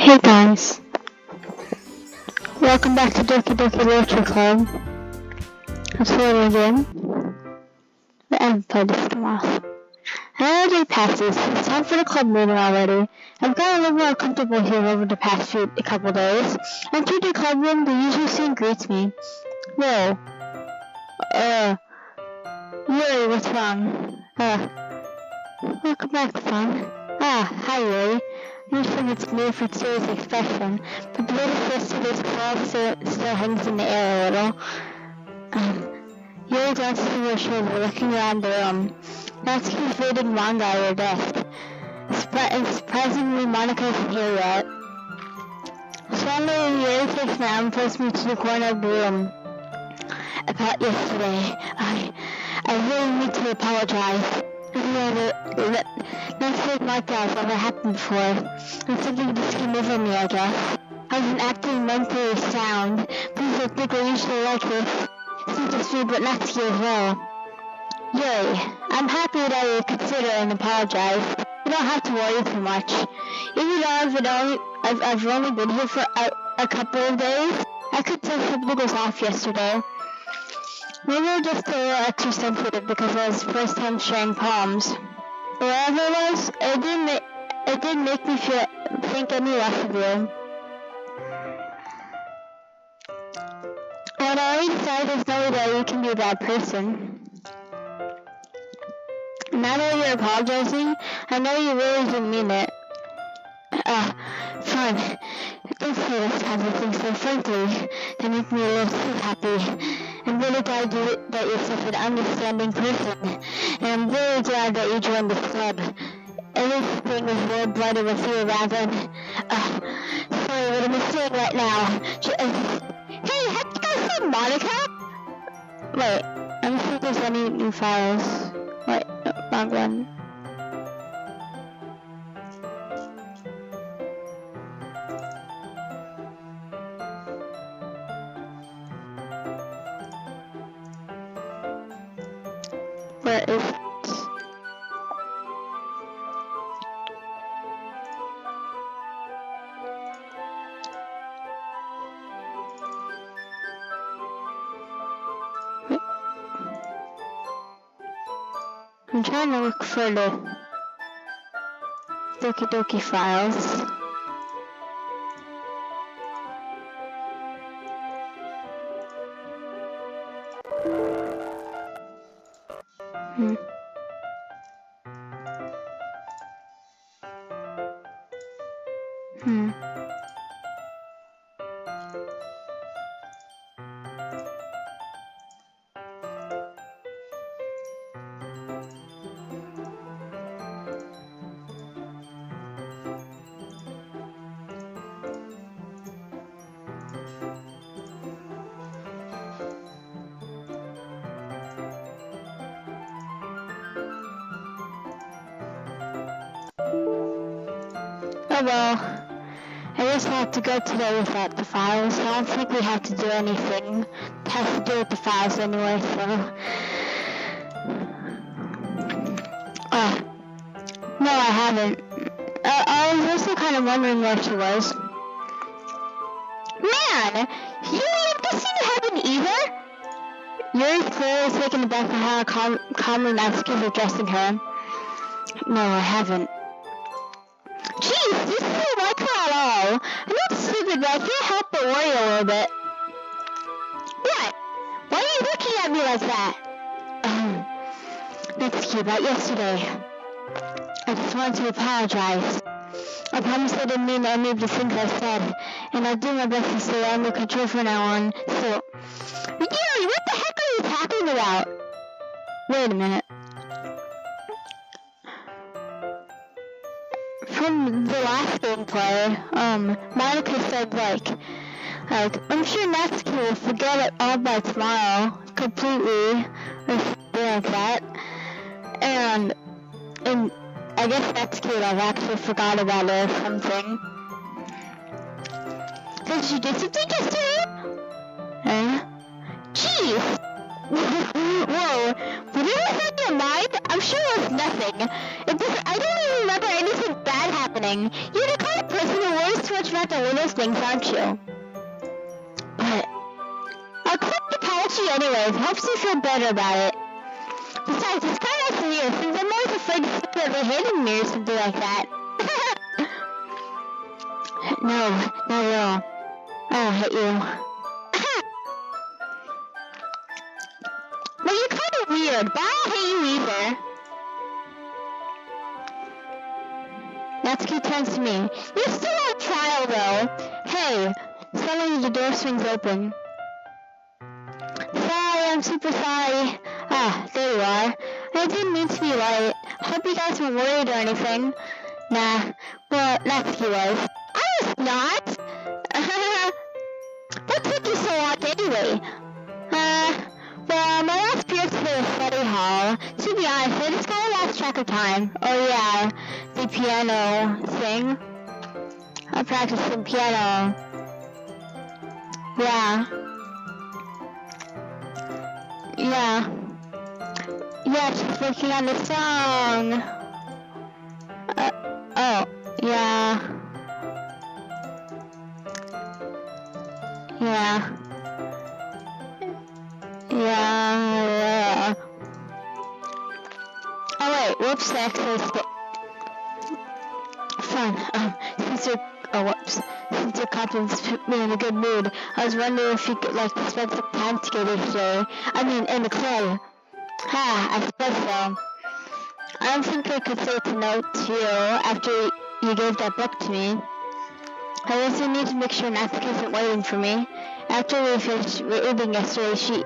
Hey guys, welcome back to Doki Doki Literature Club. I'm slowly again. I haven't played this in a while. Another day passes. It's time for the club meeting already. I've gotten a little more comfortable here over the past couple days. I enter the club room, the usual scene greets me. Whoa. Yuri, what's wrong? Welcome back, son. Hi, Yuri. Usually it's me for serious expression, but the little fist of his claw still hangs in the air a little. Yuri glances over her shoulder, looking around the room. Natsuki's reading manga at her desk. And surprisingly, Monica isn't here yet. Suddenly, Yuri takes my arm and pulls me to the corner of the room. About yesterday, I really need to apologize. Nothing like that has ever happened before. And something just came over me, I guess. I wasn't acting mentally sound. Please don't think I usually like this. It's not just me, but Natsuki as well. Yuri, I'm happy that you consider and apologize. You don't have to worry too much. Even though I've only been here for a couple of days, I could tell something was off yesterday. Maybe I'm just a little extra sensitive because it was the first time sharing poems. Whatever it was, it didn't make me think any less of you. When I already decided there's no way that you can be a bad person. Now that you're apologizing, I know you really didn't mean it. Fine. Don't say this kind of thing so frankly. They make me a little too happy. I'm really glad that you're such an understanding person, and I'm really glad that you joined this club. Everything is more bloody with you rather than... sorry, what am I saying right now? Hey, have you guys seen Monica? Wait, let me see if there's any new files. Wait, no, wrong one. Where is it? I'm trying to look for the Doki Doki files. Oh well, I guess I have to go today without the files. I don't think we have to do anything that has to do with the files anyway, so... no, I haven't. I was also kind of wondering where she was. Man! You haven't seen heaven either? Yuri's clearly taken aback by how calmly Natsuki is addressing her. No, I haven't. Jeez, this isn't like her at all. I know it's stupid, but I can't help but worry a little bit. What? Why are you looking at me like that? Natsuki, about yesterday. I just wanted to apologize. I promise I didn't mean any of the things I said, and I'll do my best to stay under control from now on. So, Yuri, what the heck are you talking about? Wait a minute. From the last gameplay, Monica said, like, I'm sure Natsuki will forget it all by tomorrow, completely, or something like that. And I guess Natsuki would have actually forgot about it or something. Did she do something yesterday? Jeez! Whoa, whatever's on your mind, I'm sure it was nothing. I don't even remember anything bad happening. You're the kind of person who worries too much about the little things, aren't you? But I'll click the apology anyways. Helps you feel better about it. Besides, it's kind of nice to hear, since I'm always afraid to say that they're hating me or something like that. No, not at all. I don't hate you. Well, you're kind of weird, but I don't hate you either. Natsuki turns to me. You're still on trial, though. Hey, suddenly the door swings open. Sorry, I'm super sorry. Ah, there you are. I didn't mean to be late. Hope you guys weren't worried or anything. Nah, well, Natsuki was. I was not! What took you so long anyway? Well, my last period to the study hall. To be honest, I just kinda lost track of time. Oh yeah, the piano thing. I'm practicing piano. Yeah. Yeah, she's working on the song. Oh, yeah. Oh wait, whoops, I actually fun. Since your compliments put me in a good mood, I was wondering if you could, spend some time together today. I mean, in the club. I suppose so. I don't think I could say to no to you after you gave that book to me. I also need to make sure Natsuki isn't waiting for me. After we finished reading yesterday, she's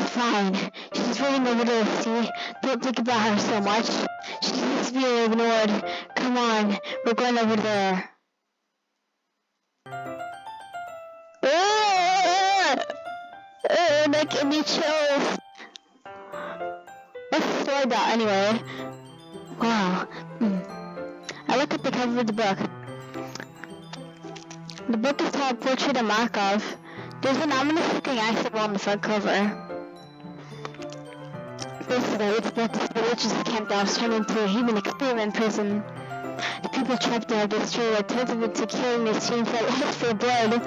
fine. She's reading over there, see? Don't think about her so much. She needs being ignored. Come on, we're going over there. That gave me chills. What's the story about anyway? Wow. I look at the cover of the book. The book is called Portrait of Markov. There's an ominous looking acid on the front cover. Basically, it's about this religious camp that was turned into a human experiment prison. The people trapped there are destroyed and turned them into killing machines that lust for blood.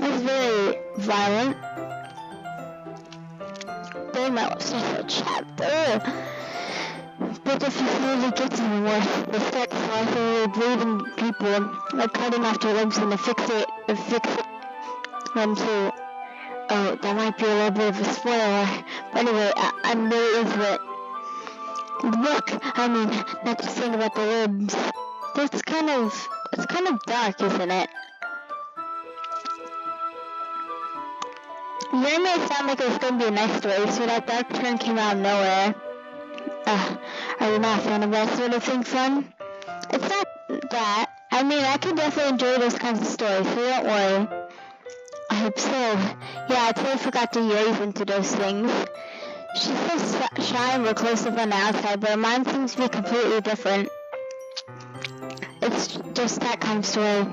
It's very violent. They might start a chapter. But if you really get even worse, they start slowly bleeding people, like cutting off their limbs and affix them to. Oh, that might be a little bit of a spoiler. But anyway, I'm really into it. The book, I mean, not just saying about the limbs. It's kind of dark, isn't it? You made it sound like it was going to be a nice story, so that dark turn came out of nowhere. Are you not a fan of that sort of thing, fun? It's not that. I mean, I can definitely enjoy those kinds of stories, so don't worry. I hope so. Yeah, I totally forgot to ease into those things. She's so shy and reclusive on the outside, but her mind seems to be completely different. It's just that kind of story.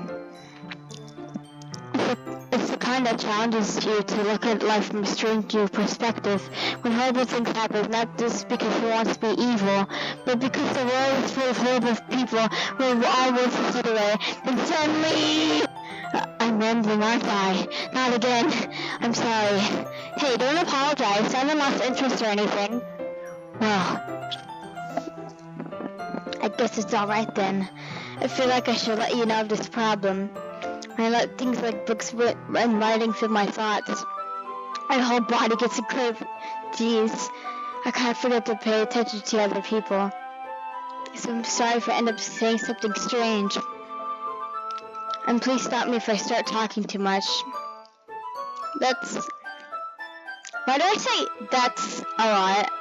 It's the kind that challenges you to look at life from a strange new perspective. When horrible things happen, not just because he wants to be evil, but because the world is full of horrible people who are all worth the other way. Then suddenly... I'm rambling, aren't I? Not again. I'm sorry. Hey, don't apologize. I haven't lost interest or anything. Well, I guess it's alright then. I feel like I should let you know of this problem. I let things like books and writing fill my thoughts. My whole body gets a grip. Jeez, I can't forget to pay attention to other people. So I'm sorry if I end up saying something strange. And please stop me if I start talking too much. Why do I say that's a lot?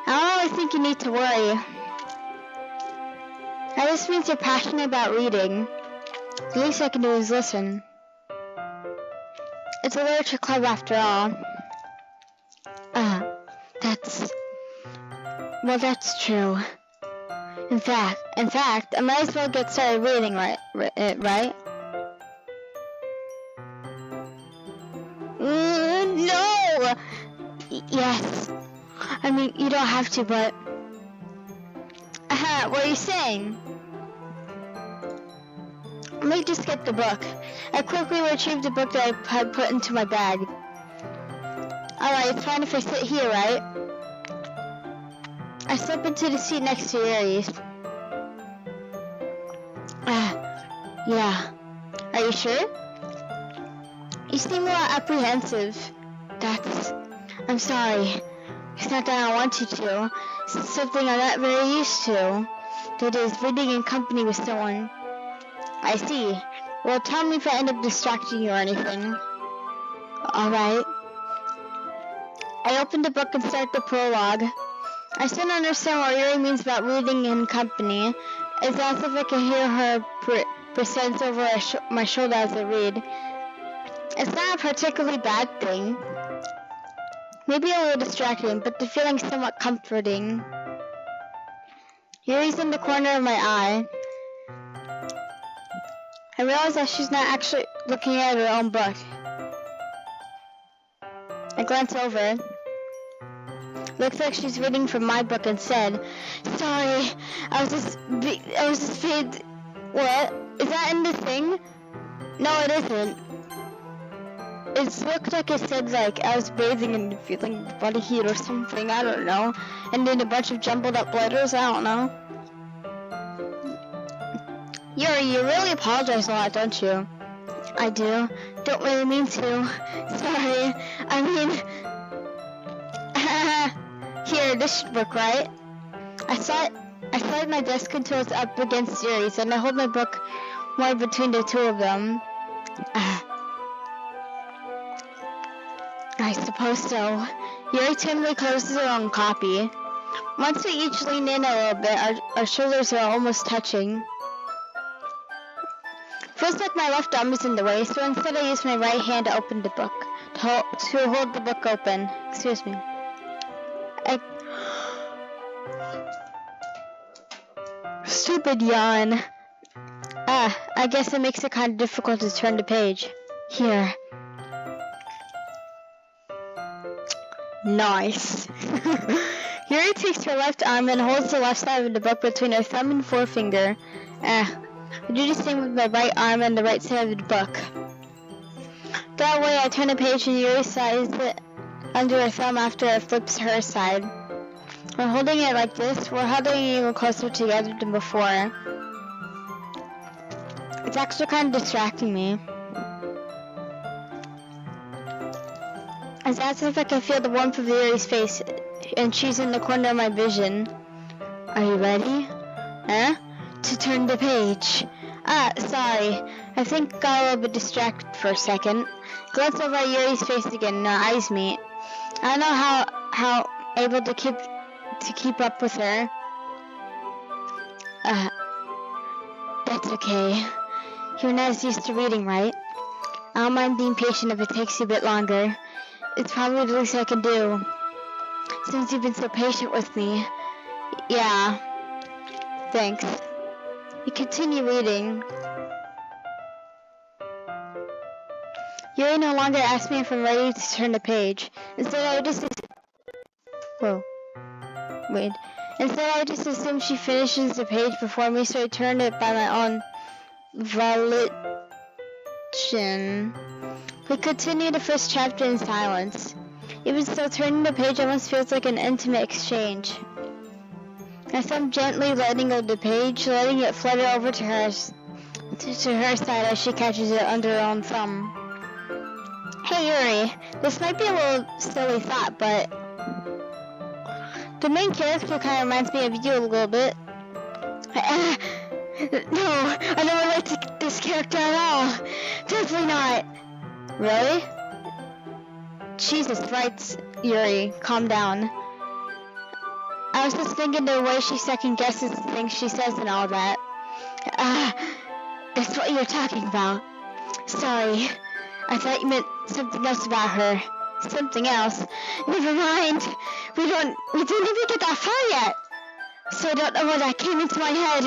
I don't really think you need to worry. That just means you're passionate about reading. The least I can do is listen. It's a literature club after all. That's true. In fact, I might as well get started reading, right? No! Yes. I mean, you don't have to, but... what are you saying? Let me just get the book. I quickly retrieved the book that I had put into my bag. Alright, it's fine if I sit here, right? I slip into the seat next to Aries. Yeah. Are you sure? You seem a lot apprehensive. I'm sorry. It's not that I want you to. It's something I'm not very used to. That is, reading in company with someone. I see. Well, tell me if I end up distracting you or anything. Alright. I opened the book and started the prologue. I still don't understand what Yuri means about reading in company. It's as if I can hear her presence over my shoulder as I read. It's not a particularly bad thing. Maybe a little distracting, but the feeling's somewhat comforting. Yuri's in the corner of my eye. I realize that she's not actually looking at her own book. I glance over. Looks like she's reading from my book instead. Sorry, I was just What? Is that in the thing? No, it isn't. It looked like it said, like, I was bathing and feeling body heat or something, I don't know. And then a bunch of jumbled up letters, I don't know. Yuri, you really apologize a lot, don't you? I do. Don't really mean to. Sorry. I mean... Here, this should work, right? I slide my desk until it's up against Yuri's, and I hold my book more between the two of them. I suppose so. Yuri timidly closes her own copy. Once we each lean in a little bit, our shoulders are almost touching. Feels like my left arm is in the way, so instead I use my right hand to open the book. To hold the book open. Excuse me. Stupid yawn. I guess it makes it kind of difficult to turn the page. Here. Nice. Yuri takes her left arm and holds the left side of the book between her thumb and forefinger. I do the same with my right arm and the right side of the book. That way I turn the page and Yuri slides it under her thumb after it flips her side. When holding it like this, we're huddling even closer together than before. It's actually kind of distracting me. It's as if I can feel the warmth of Yuri's face, and she's in the corner of my vision. Are you ready? To turn the page. Sorry. I think I got a little bit distracted for a second. Glance over at Yuri's face again, and our eyes meet. I don't know how able to keep up with her. That's okay. You're not as used to reading, right? I don't mind being patient if it takes you a bit longer. It's probably the least I can do. Since you've been so patient with me. Yeah. Thanks. You continue reading. Yuri no longer asks me if I'm ready to turn the page. Instead, I just assume she finishes the page before me, so I turn it by my own volition. We continue the first chapter in silence. Even still turning the page almost feels like an intimate exchange. I thumb gently letting go the page, letting it flutter over to her side as she catches it under her own thumb. Hey Yuri, this might be a little silly thought, but the main character kind of reminds me of you a little bit. No, I don't relate to this character at all. Definitely not. Really? Jesus Christ, Yuri, calm down. I was just thinking the way she second guesses the things she says and all that. That's what you're talking about. Sorry, I thought you meant something else about her. Something else? Never mind. We didn't even get that far yet. So I don't know why that came into my head.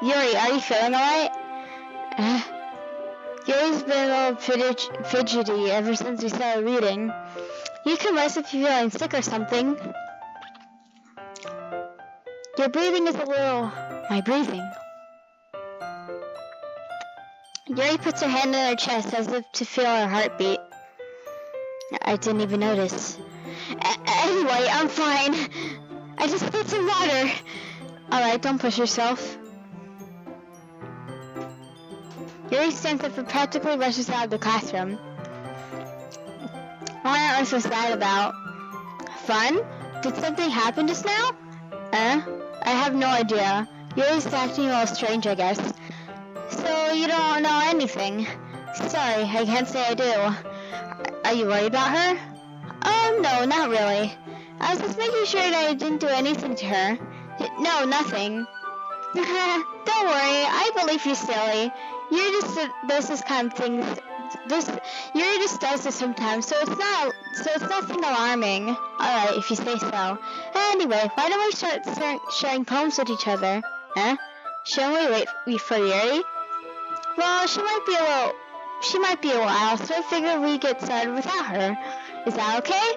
Yuri, are you feeling alright? Yuri's been a little fidgety ever since we started reading. You can rest if you're feeling sick or something. Your breathing is a little... My breathing? Yuri puts her hand on her chest as if to feel her heartbeat. I didn't even notice. Anyway, I'm fine. I just need some water. Alright, don't push yourself. Yuri stands up and practically rushes out of the classroom. What are we so sad about? Fun? Did something happen just now? I have no idea. Yuri's acting a little strange, I guess. So you don't know anything? Sorry, I can't say I do. Are you worried about her? No, not really. I was just making sure that I didn't do anything to her. No, nothing. Don't worry, I believe you, silly. Yuri just does this kind of thing. Yuri just does this sometimes, so it's nothing alarming. Alright, if you say so. Anyway, why don't we start sharing poems with each other? Shouldn't we wait for Yuri? Well, she might be a while, so I figured we'd get started without her. Is that okay?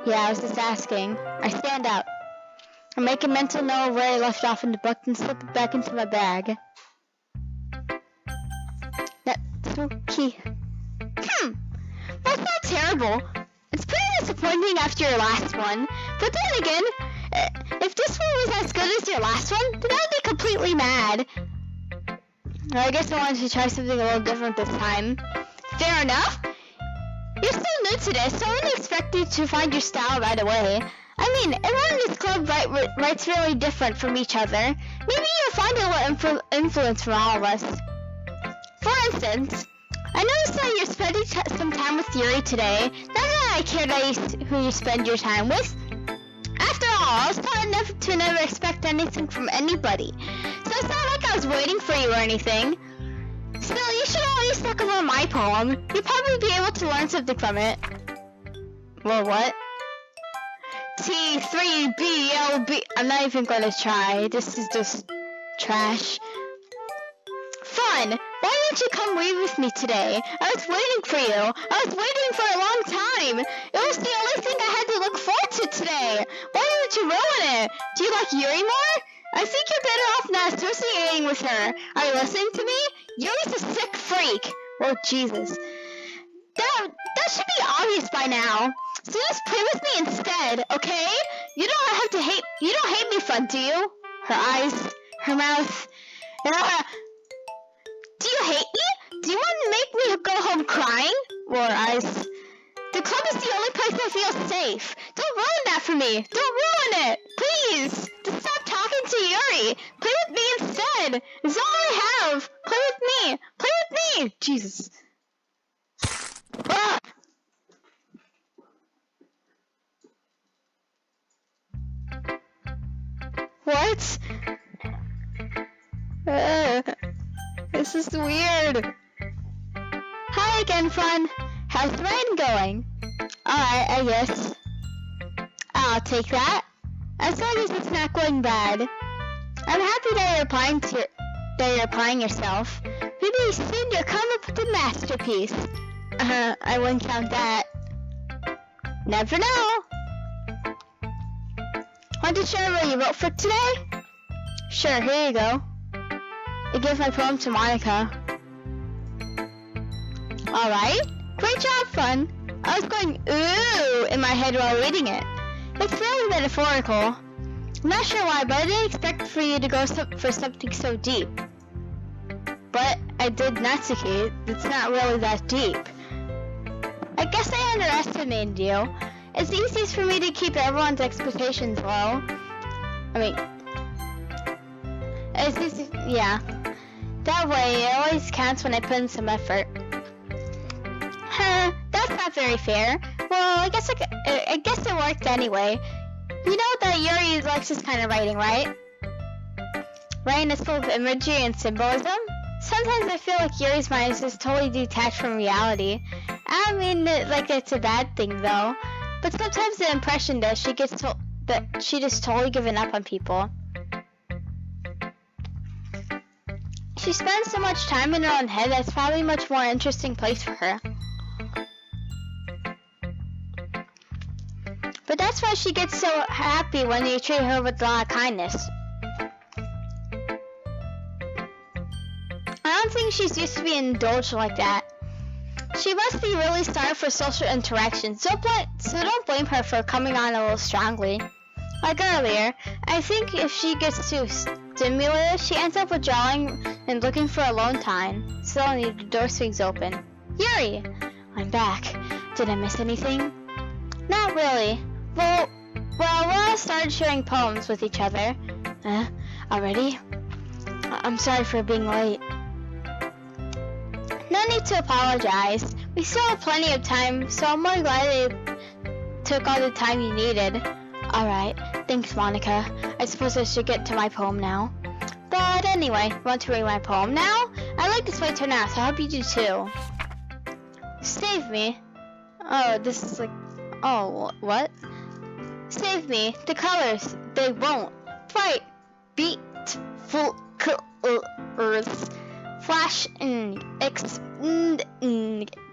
Yeah, I was just asking. I stand up. I make a mental note of where I left off in the book and slip it back into my bag. That's okay. That's not terrible. It's pretty disappointing after your last one. But then again, if this one was as good as your last one, then I'd be completely mad. Well, I guess I wanted to try something a little different this time. Fair enough. You're still new to this, so I wouldn't expect you to find your style right away. I mean, everyone in this club writes really different from each other. Maybe you'll find a little influence from all of us. For instance, I noticed that you're spending some time with Yuri today. Not that I care who you spend your time with. After all, I was taught to never expect anything from anybody. So it's not like I was waiting for you or anything. Still, you should always look over my poem. You'll probably be able to learn something from it. Well, what? T3BLB. I'm not even going to try. This is just trash. Fun! Why didn't you come read with me today? I was waiting for you. I was waiting for a long time. It was the only thing I had to look forward to today. Why didn't you ruin it? Do you like Yuri more? I think you're better off not associating with her. Are you listening to me? Yuri's a sick freak. Oh, Jesus. That should be obvious by now. So just play with me instead, okay? You don't hate me, fun, do you? Her eyes, her mouth. Do you hate me? Do you want to make me go home crying? Well, her eyes. The club is the only place I feel safe. Don't ruin that for me. Don't ruin it. Please. Just stop talking to Yuri. Play with me instead. It's all I have. Play with me. Play with me. Jesus. Ah! What? This is weird. Hi again, fun. How's the writing going? Alright, I guess. I'll take that. As long as it's not going bad. I'm happy that you're applying yourself. Maybe soon you'll come up with a masterpiece. I wouldn't count that. Never know. Want to share what you wrote for today? Sure, here you go. I gave my poem to Monica. Alright, great job, fun. I was going ooh in my head while reading it. It's really metaphorical. I'm not sure why, but I didn't expect for you to go for something so deep. But I did Natsuki. It's not really that deep. I guess I underestimated you. It's easiest for me to keep everyone's expectations low. I mean, it's easy, yeah. That way, it always counts when I put in some effort. That's not very fair. Well, I guess it worked anyway. You know that Yuri likes this kind of writing, right? Writing is full of imagery and symbolism. Sometimes I feel like Yuri's mind is just totally detached from reality. I don't mean like it's a bad thing though, but sometimes the impression that she just totally given up on people. She spends so much time in her own head that's probably a much more interesting place for her. But that's why she gets so happy when you treat her with a lot of kindness. I don't think think she's used to being indulged like that. She must be really starved for social interaction, so don't blame her for coming on a little strongly. Like earlier, I think if she gets too stimulated, she ends up withdrawing and looking for alone time. Suddenly, the door swings open. Yuri! I'm back. Did I miss anything? Not really. Well, we all started sharing poems with each other. Already? I'm sorry for being late. No need to apologize. We still have plenty of time, so I'm more glad you took all the time you needed. Alright, thanks Monica. I suppose I should get to my poem now. But anyway, want to read my poem now? I like this way it turned out, so I hope you do too. Save me. Oh, this is like... Oh, what? Save me. The colors, they won't. Bright, beautiful colors. Flash,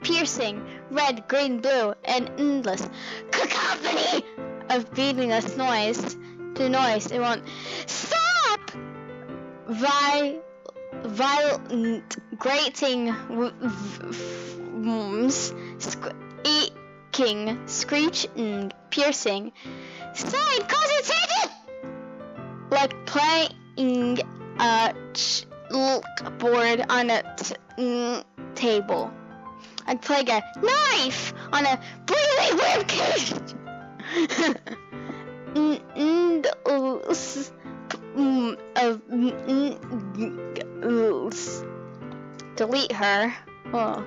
piercing, red, green, blue, and endless cacophony of meaningless noise. The noise, it won't stop! Violent, grating, squeaking, screeching, piercing. Sign, concentrated! Like playing a board on a table. I'd play a knife on a breathing webcage. Delete her. Oh.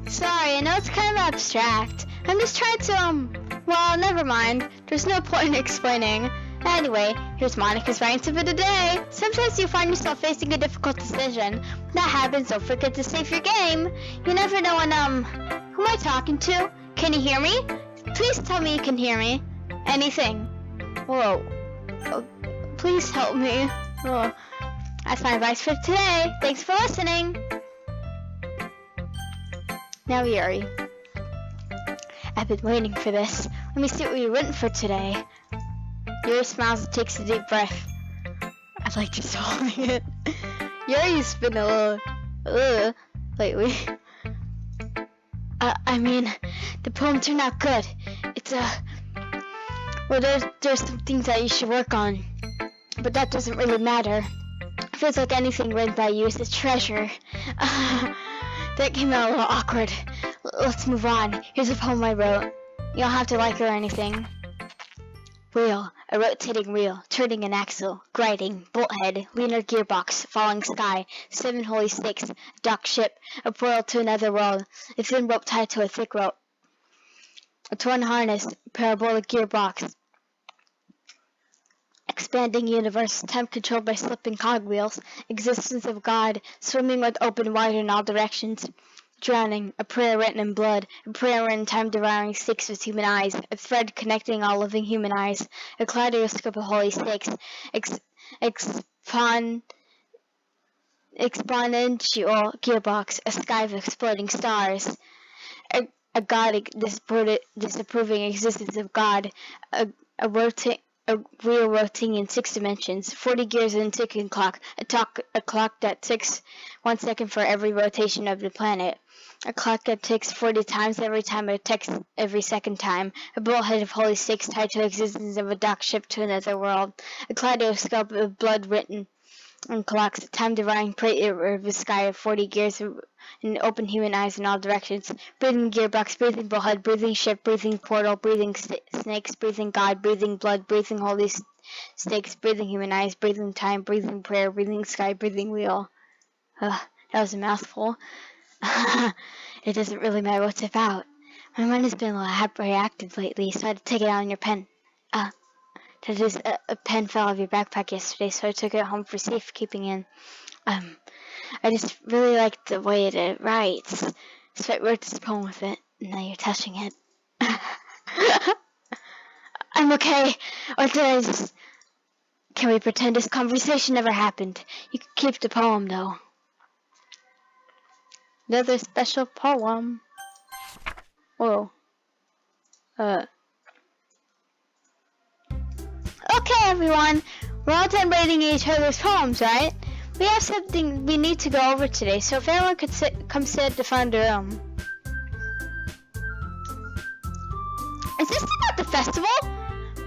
Sorry, I know it's kind of abstract. I'm just trying to, well, never mind. There's no point in explaining. Anyway, here's Monica's writing tip of the day. Sometimes you find yourself facing a difficult decision. That happens, don't forget to save your game. You never know when, who am I talking to? Can you hear me? Please tell me you can hear me. Anything. Whoa. Please help me. Oh. That's my advice for today. Thanks for listening. Now, Yuri. I've been waiting for this. Let me see what you're written for today. Yuri smiles and takes a deep breath. I'd like to swallow it. Yuri's been a little, lately. I mean, the poem turned out good. It's well, there's some things that you should work on, but that doesn't really matter. It feels like anything written by you is a treasure. That came out a little awkward. Let's move on. Here's a poem I wrote. You don't have to like it or anything. Wheel, a rotating wheel, turning an axle, grinding, bolt head, lunar gearbox, falling sky, 7 holy sticks, a docked ship, a portal to another world, a thin rope tied to a thick rope, a torn harness, parabolic gearbox, expanding universe, time controlled by slipping cogwheels, existence of God, swimming with open wide in all directions, drowning, a prayer written in blood, a prayer written time-devouring sticks with human eyes, a thread connecting all living human eyes, a kaleidoscope of holy sticks, exponential gearbox, a sky of exploding stars, a God disapproving existence of God, a wheel rotating in 6 dimensions, 40 gears in a ticking clock, a clock that ticks 1 second for every rotation of the planet, a clock that ticks 40 times every time it ticks every second time, a bullhead of holy sticks tied to existence of a docked ship to another world, a kaleidoscope of blood written on clocks, time-devouring prayer of a sky of 40 gears and open human eyes in all directions, breathing gearbox, breathing bullhead, breathing ship, breathing portal, breathing snakes, breathing God, breathing blood, breathing holy stakes, breathing human eyes, breathing time, breathing prayer, breathing sky, breathing wheel. That was a mouthful. It doesn't really matter what it's about. My mind has been a little hyperactive lately, so I had to take it out on your pen. That is, a pen fell out of your backpack yesterday, so I took it home for safekeeping and, I just really like the way it writes. So I wrote this poem with it, and now you're touching it. I'm okay, or did I just... Can we pretend this conversation never happened? You can keep the poem, though. Another special poem. Whoa. Okay, everyone. We're all done reading each other's poems, right? We have something we need to go over today, so if everyone could come sit at the front of the room. Is this about the festival?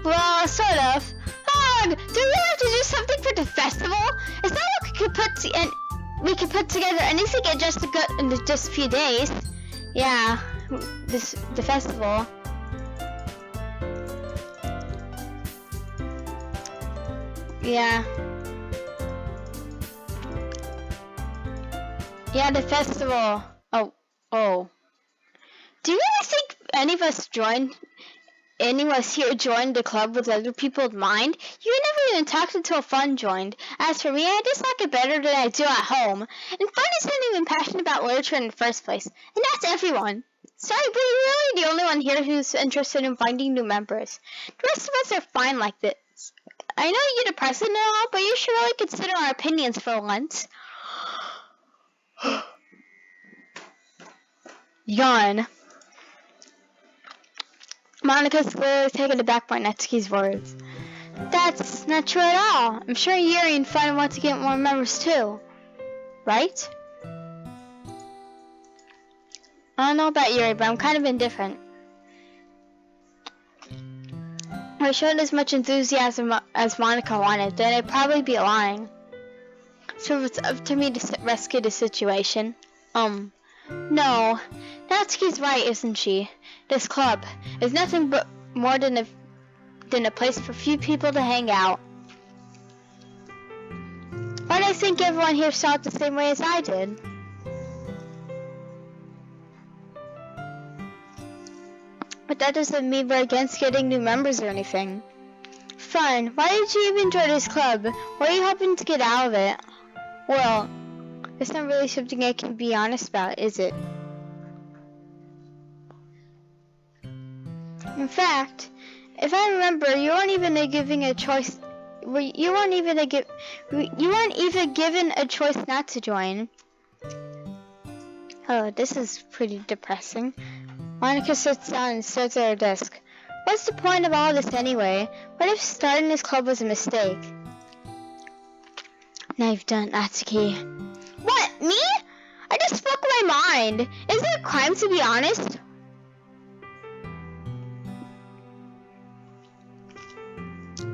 Well, sort of. Oh, do we have to do something for the festival? Is that what we could put together anything in just a few days? Yeah, the festival. Yeah. Yeah, the festival. Oh. Do you really think any of us here joined the club with other people in mind? You never even talked until fun joined. As for me, I dislike it better than I do at home. And fun isn't even passionate about literature in the first place. And that's everyone. Sorry, but you're really the only one here who's interested in finding new members. The rest of us are fine like this. I know you're the president and all, but you should really consider our opinions for once. Yawn. Monica's clearly taken aback by Natsuki's words. That's not true at all. I'm sure Yuri and Fun want to get more members too. Right? I don't know about Yuri, but I'm kind of indifferent. If I showed as much enthusiasm as Monica wanted, then I'd probably be lying. So it's up to me to rescue the situation. No. Natsuki's right, isn't she? This club is nothing but more than a place for few people to hang out. But I think everyone here saw it the same way as I did. But that doesn't mean we're against getting new members or anything. Fun, why did you even join this club? What are you hoping to get out of it? Well, it's not really something I can be honest about, is it? In fact, if I remember, you weren't even given a choice not to join. Oh, this is pretty depressing. Monica sits down and stares at her desk. What's the point of all this anyway? What if starting this club was a mistake? Now you've done, Natsuki. What, me? I just spoke my mind. Is it a crime to be honest?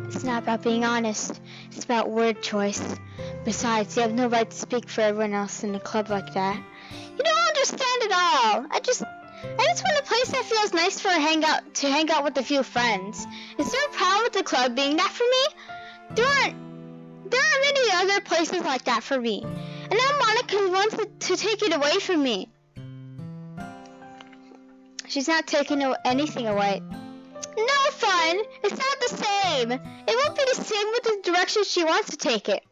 It's not about being honest. It's about word choice. Besides, you have no right to speak for everyone else in the club like that. You don't understand at all. I just want a place that feels nice to hang out with a few friends. Is there a problem with the club being that for me? There aren't many other places like that for me. And now Monica wants to take it away from me. She's not taking anything away. No, Fun! It's not the same! It won't be the same with the direction she wants to take it.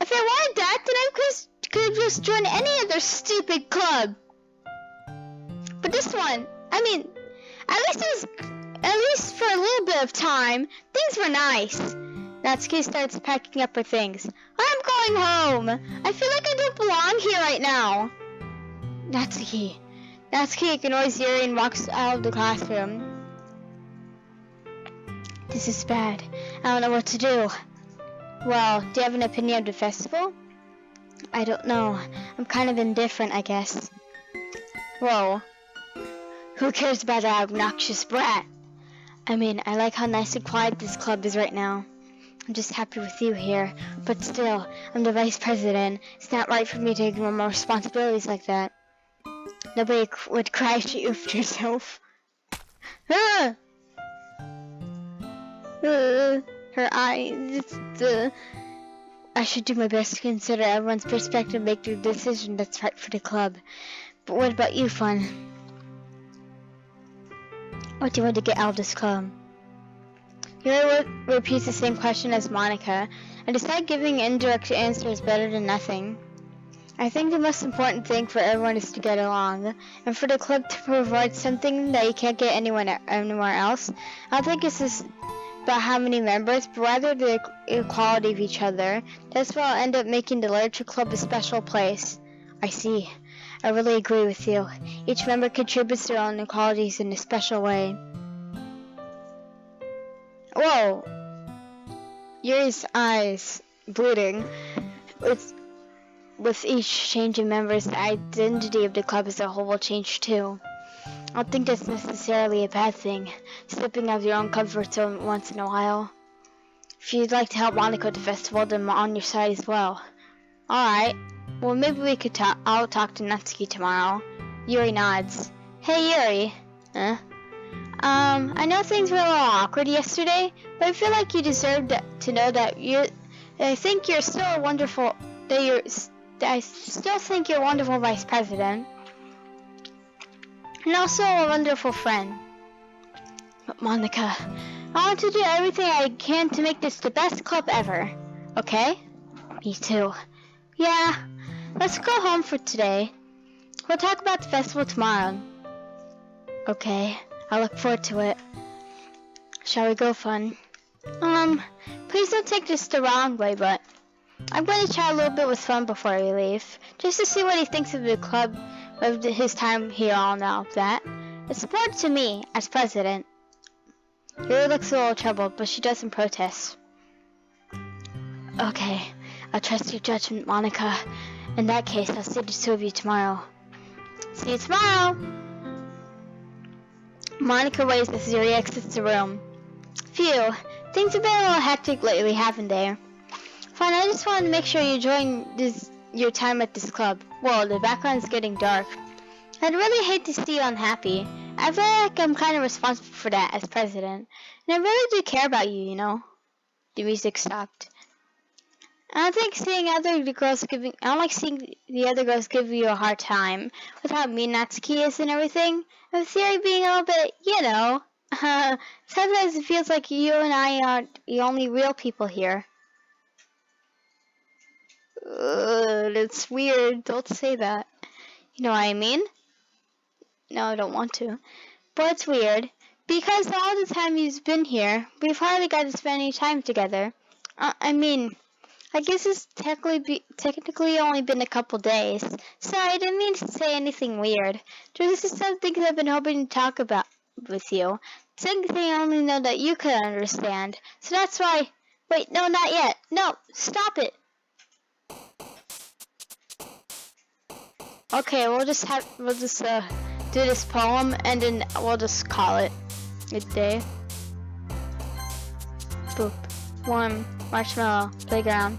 If I wanted that, then I could just join any other stupid club. But this one, at least for a little bit of time, things were nice. Natsuki starts packing up her things. I'm going home! I feel like I don't belong here right now. Natsuki ignores Yuri and walks out of the classroom. This is bad. I don't know what to do. Well, do you have an opinion of the festival? I don't know. I'm kind of indifferent, I guess. Whoa. Who cares about that obnoxious brat? I like how nice and quiet this club is right now. I'm just happy with you here. But still, I'm the vice president. It's not right for me to ignore my responsibilities like that. Nobody would cry if she oofed herself. Her eyes. I should do my best to consider everyone's perspective and make the decision that's right for the club. But what about you, Fun? What do you want to get out of this club? Yuri repeats the same question as Monica. I decide giving an indirect answer is better than nothing. I think the most important thing for everyone is to get along, and for the club to provide something that you can't get anywhere else. I don't think it's about how many members, but rather the equality of each other. That's what will end up making the literature club a special place. I see. I really agree with you. Each member contributes their own qualities in a special way. Whoa! Yuri's eyes bleeding. With each change in members, the identity of the club as a whole will change too. I don't think that's necessarily a bad thing, slipping out of your own comfort zone once in a while. If you'd like to help Monica with the festival, then I'm on your side as well. Alright, well maybe we could talk. I'll talk to Natsuki tomorrow. Yuri nods. Hey Yuri. Huh? I know things were a little awkward yesterday, but I feel like you deserve to know that I think you're still a wonderful, I still think you're a wonderful vice president. And also a wonderful friend. But Monica, I want to do everything I can to make this the best club ever. Okay? Me too. Yeah, let's go home for today. We'll talk about the festival tomorrow. Okay, I look forward to it. Shall we go, fun? Please don't take this the wrong way, but I'm going to chat a little bit with Fun before we leave, just to see what he thinks of the club, of his time here all now that. It's important to me, as president. Yuri looks a little troubled, but she doesn't protest. Okay, I'll trust your judgment, Monica. In that case, I'll see the two of you tomorrow. See you tomorrow! Monica waves as Yuri exits the room. Phew, things have been a little hectic lately, haven't they? Fine, I just wanted to make sure you're enjoying your time at this club. Whoa, the background's getting dark. I'd really hate to see you unhappy. I feel like I'm kind of responsible for that as president. And I really do care about you, you know. The music stopped. I don't like seeing the other girls give you a hard time with how mean Natsuki is and everything. And with Yuri being a little bit, you know. Sometimes it feels like you and I are the only real people here. That's weird. Don't say that. You know what I mean? No, I don't want to. But it's weird. Because all the time he's been here, we've hardly got to spend any time together. I guess it's technically only been a couple days. Sorry, I didn't mean to say anything weird. This is something I've been hoping to talk about with you. Something I only know that you could understand. So that's why... Wait, no, not yet. No, stop it. Okay, we'll just do this poem and then we'll just call it a day. Boop. 1 marshmallow playground.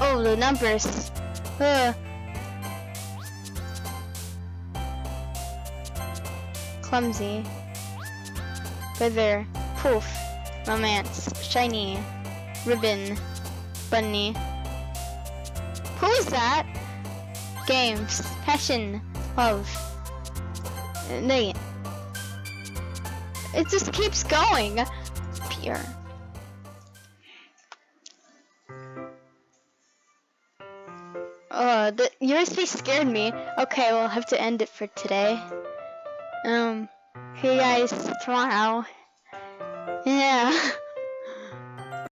Oh, the numbers. Clumsy. Wither. Poof. Romance. Shiny. Ribbon. Bunny. Who is that? Games. Passion. Love. It just keeps going. Pure. Your face scared me. Okay, we'll have to end it for today. See you guys tomorrow. Yeah.